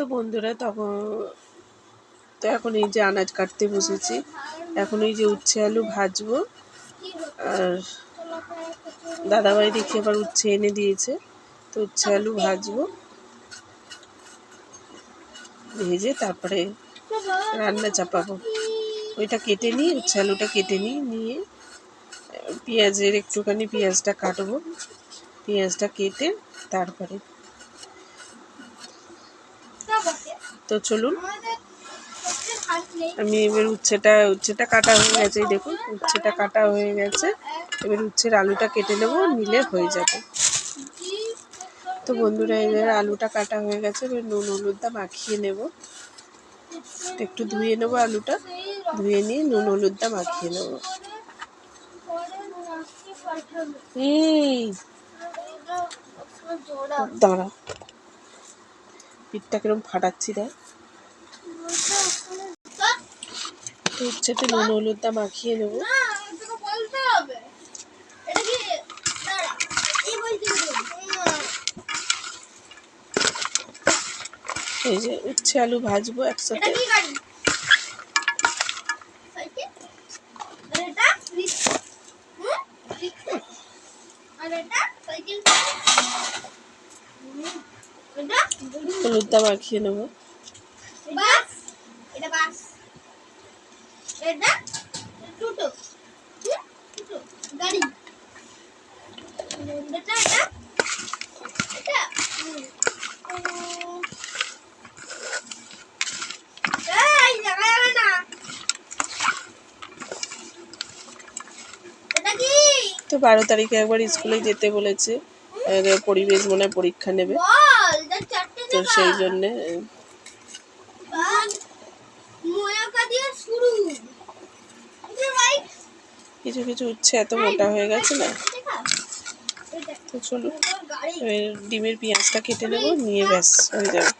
তো বন্ধুরা এখন এই যে আনাজ কাটতে বসেছি। এখন এই যে উচ্ছে আলু ভাজবো, আর দাদাভাই দেখি আবার উচ্ছে এনে দিয়েছে, তো উচ্ছে আলু ভাজবো, ভেজে তারপরে রান্না চাপাবো। ওইটা কেটে নিই, উচ্ছে আলুটা কেটে নিয়ে পেঁয়াজটা কাটবো, পেঁয়াজটা কেটে তারপরে। তো চলুন, আমি এবার উচ্ছেটা কাটা হয়ে গেছে, দেখুন উচ্ছেটা কাটা হয়ে গেছে। এবার উচ্ছের আলুটা কেটে নেবো, নিলে হয়ে যাবে। তো বন্ধুরা এবার আলুটা কাটা হয়ে গেছে, এবার নুন হলুদটা মাখিয়ে নেব। একটু ধুয়ে নেবো আলুটা, ধুয়ে নিয়ে নুন হলুদটা মাখিয়ে নেব। দাঁড়া, পিঠটা কিরম ফাটাচ্ছি দেখ। উচ্ছেতে নুন হলুদটা মাখিয়ে নেবো। এই যে উচ্ছে আলু ভাজবো একসাথে। হলুদটা মাখিয়ে নেবো। তো 12 তারিখে একবার স্কুলে যেতে বলেছে, পরিবেশ মনে হয় পরীক্ষা নেবে, তো সেই জন্যে কিছু কিছু উচ্ছে এত মোটা হয়ে গেছে না। তো চলো ডিমের পেঁয়াজটা কেটে নেবো, নিয়ে ব্যাস হয়ে যাবে।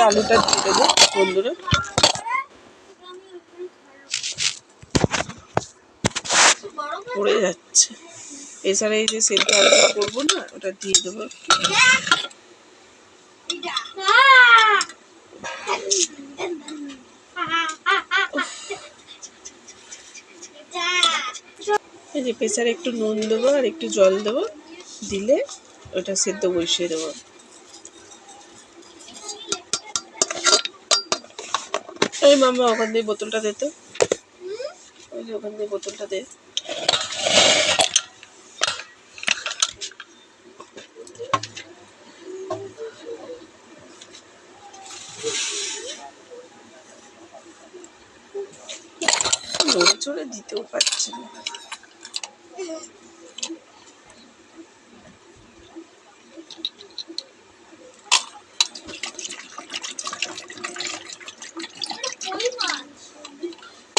আলুটা দিয়ে দেবো বন্ধুরা। পড়ে যাচ্ছে, এছাড়া এই যে সেদ্ধ আলুটা করবো না, ওটা দিয়ে দেবো। এই যে প্রেসারে একটু নুন দেবো আর একটু জল দেবো, দিলে ওটা সেদ্ধ বসিয়ে দেবো। এই মামা ওখান দিয়ে বোতলটা দে তো, ওই যে ওখান দিয়ে বোতলটা দে। নড়ে চড়ে দিতেও পারছে না।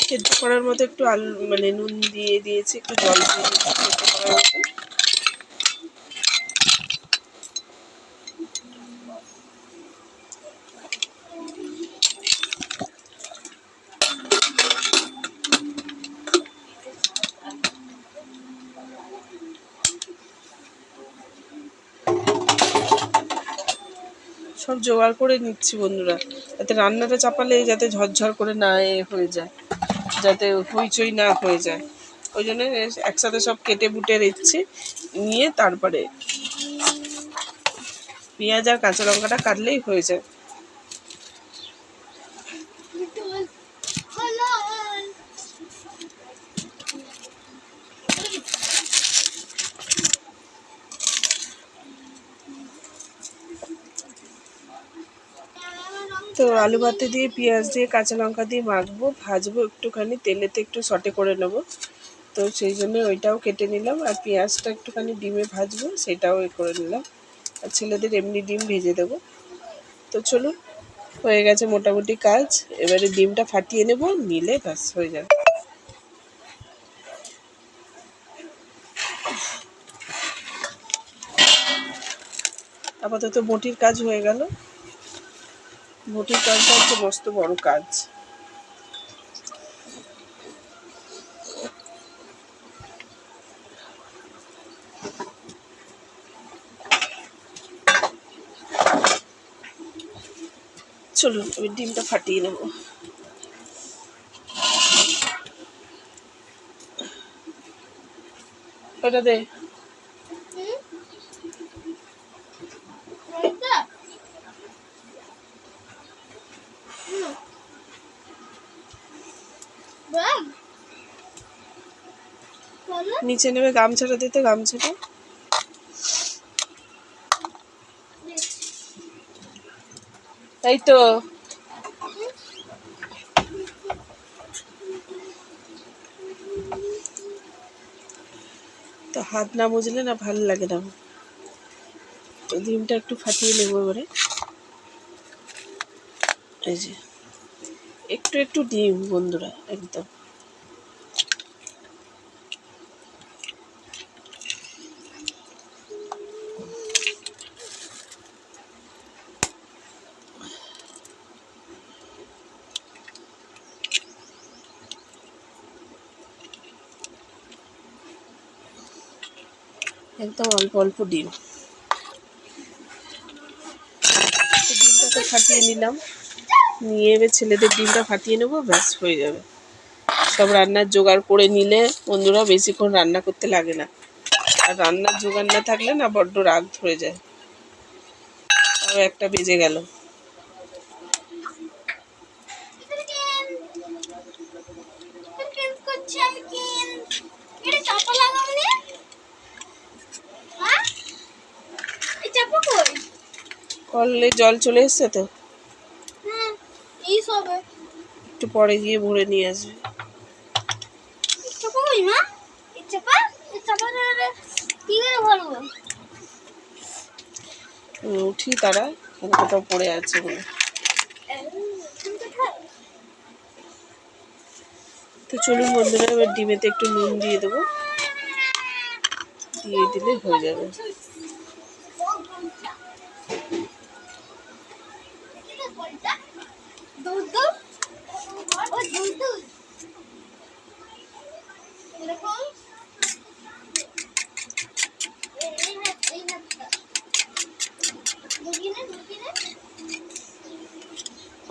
সেদ্ধ করার মতো একটু আলু মানে নুন দিয়ে দিয়েছি, একটু জল দিয়ে দিয়েছি সেদ্ধ করার মতো। সব জোগাড় করে নিচ্ছি বন্ধুরা, যাতে রান্নাটা চাপালে যাতে ঝরঝর করে না হয়ে যায়, যাতে হইচই না হয়ে যায়। ওই জন্য একসাথে সব কেটে বুটে রেখেছি, নিয়ে তারপরে পেঁয়াজ আর কাঁচা লঙ্কাটা কাটলেই হয়ে যায়। তো আলু ভাতে দিয়ে পেঁয়াজ দিয়ে কাঁচা লঙ্কা দিয়ে মাখবো, ভাজবো একটুখানি তেলেতে, একটু সটে করে নেবো। তো সেই জন্য ওইটাও কেটে নিলাম, আর পেঁয়াজটা একটুখানি ডিমে ভাজবো, সেটাও করে নিলাম, আর ছেলেদের এমনি ডিম ভেজে দেবো। তো চলুন, হয়ে গেছে মোটামুটি কাজ। এবারে ডিমটা ফাটিয়ে নেব, নিলে ব্যাস হয়ে যাবে। আপাতত বটির কাজ হয়ে গেল। বটির কাজটা হচ্ছে মস্ত বড় কাজ। চলুন আমি ডিমটা ফাটিয়ে নেব। ওটা দে। নিচে নেবে গামছাটা দিতে, গামছাটা। তাই তো তো হাত না মুজলে না ভালো লাগে না। তো ডিমটা একটু ফাটিয়ে নেব এবারে। এই যে একটু একটু ডিম বন্ধুরা, একদম একদম অল্প অল্প ডিম। ডিমটা তো ফাটিয়ে নিলাম, নিয়ে এবার ছেলেদের ডিমটা ফাটিয়ে নেবো, ব্যাস হয়ে যাবে। সব রান্নার জোগাড় করে নিলে বন্ধুরা বেশিক্ষণ রান্না করতে লাগে না। আর রান্নার জোগাড় না থাকলে না বড্ড রাগ ধরে যায়। তাও 1টা বেজে গেল। কলে জল চলে এসছে তো, একটু পরে গিয়ে ভরে নিয়ে আসবে। উঠি তারা কোথাও পড়ে আছে বলে। তো চলুন বন্ধুরা এবার ডিমেতে একটু নুন দিয়ে দেবো, দিয়ে দিলে হয়ে যাবে।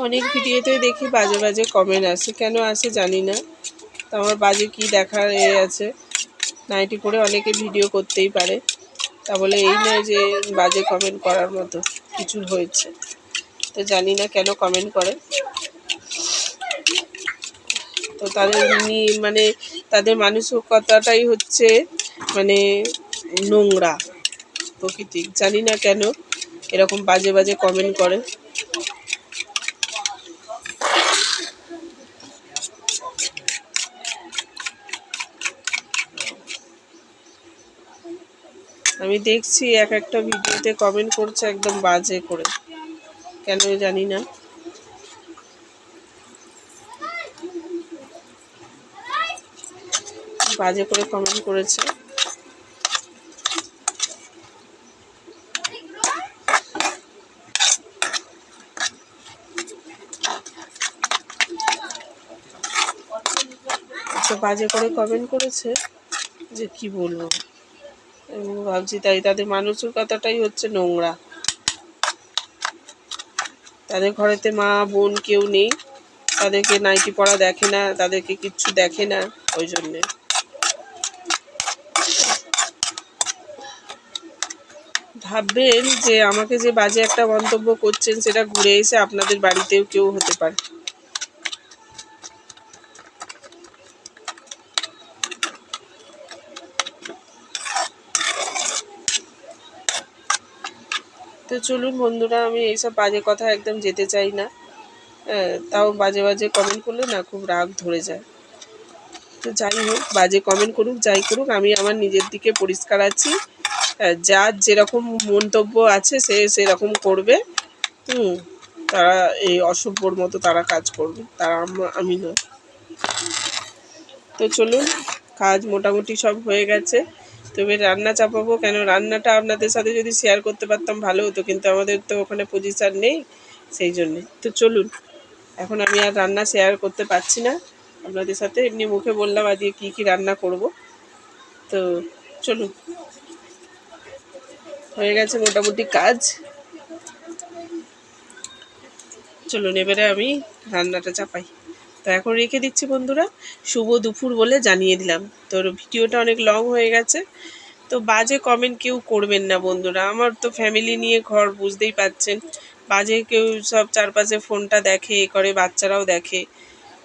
অনেক ভিডিওতে দেখি বাজে বাজে কমেন্ট আসে, কেন আসে জানি না। তো আমার বাজে কি দেখার আছে, নাইটি পরে অনেকে ভিডিও করতেই পারে, তা বলে এই নয় যে বাজে কমেন্ট করার মতো কিছু হয়েছে। তো জানি না কেন কমেন্ট করে। তো তাদের মানে তাদের মানসিকতাটাই হচ্ছে মানে নোংরা প্রকৃতিক। জানি না কেন এরকম বাজে বাজে কমেন্ট করে। আমি দেখছি একটা ভিডিওতে কমেন্ট করছে একদম বাজে করে, কেন জানি না। বাজে করে কমেন্ট করেছে। বাজে করে কমেন্ট করেছে যে কি বলবো। ভাবছি তাই তাদের মানসিকতাটাই হচ্ছে নোংরা। তাদের ঘরেতে মা বোন কেউ নেই, তাদেরকে নাইটি পরা দেখে না, তাদেরকে কিচ্ছু দেখে না। ওই জন্যে ভাববেন যে আমাকে যে বাজে একটা মন্তব্য করছেন সেটা ঘুরে এসে আপনাদের বাড়িতেও কেউ হতে পারে। তো চলুন বন্ধুরা, আমি এইসব বাজে কথা একদম যেতে চাই না। তাও বাজে বাজে কমেন্ট করলে না খুব রাগ ধরে যায়। তো যাই হোক, বাজে কমেন্ট করুক যাই করুক, আমি আমার নিজের দিকে পরিষ্কার আছি। যার যেরকম মন্তব্য আছে সে সেরকম করবে। তারা এই অসভ্যর মতো তারা কাজ করবে, তারা আমি নয়। তো চলুন, কাজ মোটামুটি সব হয়ে গেছে। তবে রান্না চাপাবো কেন, রান্নাটা আপনাদের সাথে যদি শেয়ার করতে পারতাম ভালো হতো, কিন্তু আমাদের তো ওখানে পজিশান নেই সেই জন্যে। তো চলুন, এখন আমি আর রান্না শেয়ার করতে পারছি না আপনাদের সাথে, এমনি মুখে বললাম আজকে কী কী রান্না করব। তো চলুন, হয়ে গেছে মোটামুটি কাজ। চলুন এবারে আমি রান্নাটা চাপাই। তো এখন রেখে দিচ্ছি বন্ধুরা, শুভ দুপুর বলে জানিয়ে দিলাম। তোর ভিডিওটা অনেক লং হয়ে গেছে, তো বাজে কমেন্ট কেউ করবেন না বন্ধুরা। আমার তো ফ্যামিলি নিয়ে ঘর, বুঝতেই পারছেন। বাজে কেউ সব চারপাশে ফোনটা দেখে, এ করে, বাচ্চারাও দেখে।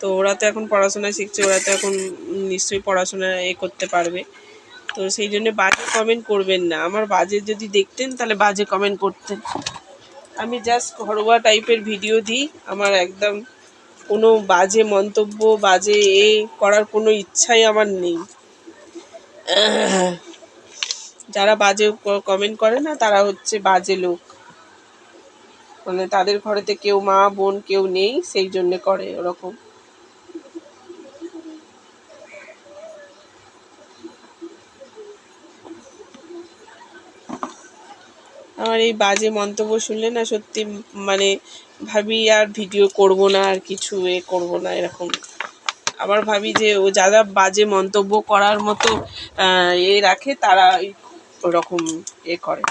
তো ওরা তো এখন পড়াশোনা শিখছে, ওরা তো এখন নিশ্চয়ই পড়াশোনা করতে পারবে। তো সেই জন্য বাজে কমেন্ট করবেন না। আমার বাজে যদি দেখতেন তাহলে বাজে কমেন্ট করতেন। আমি জাস্ট ঘরোয়া টাইপের ভিডিও দিই। আমার একদম কোনো বাজে মন্তব্য, বাজে করার কোনো ইচ্ছাই আমার নেই। যারা বাজে কমেন্ট করে না তারা হচ্ছে বাজে লোক, মানে তাদের ঘরেতে কেউ মা বোন কেউ নেই, সেই জন্য করে ওরকম। আমার এই বাজে মন্তব্য শুনলে না সত্যি মানে ভাবি আর ভিডিও করব না, আর কিছু করব না এরকম। আবার ভাবি যে ও যারা বাজে মন্তব্য করার মতো রাখে তারা ওরকম করে।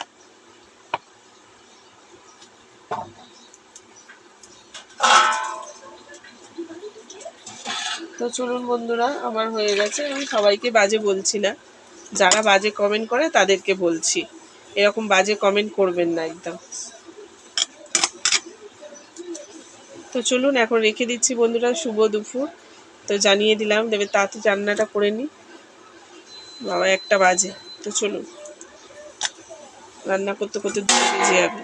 তো চলুন বন্ধুরা, আমার হয়ে গেছে। আমি সবাইকে বাজে বলছি না, যারা বাজে কমেন্ট করে তাদেরকে বলছি, এরকম বাজে কমেন্ট করবেন না একদম। তো চলুন এখন রেখে দিচ্ছি বন্ধুরা, শুভ দুপুর। তো জানিয়ে দিলাম, দেবে তাড়াতাড়ি রান্নাটা করে নিই, বাবা 1টা বাজে। তো চলুন, রান্না করতে করতে 2 বেজে যাবে।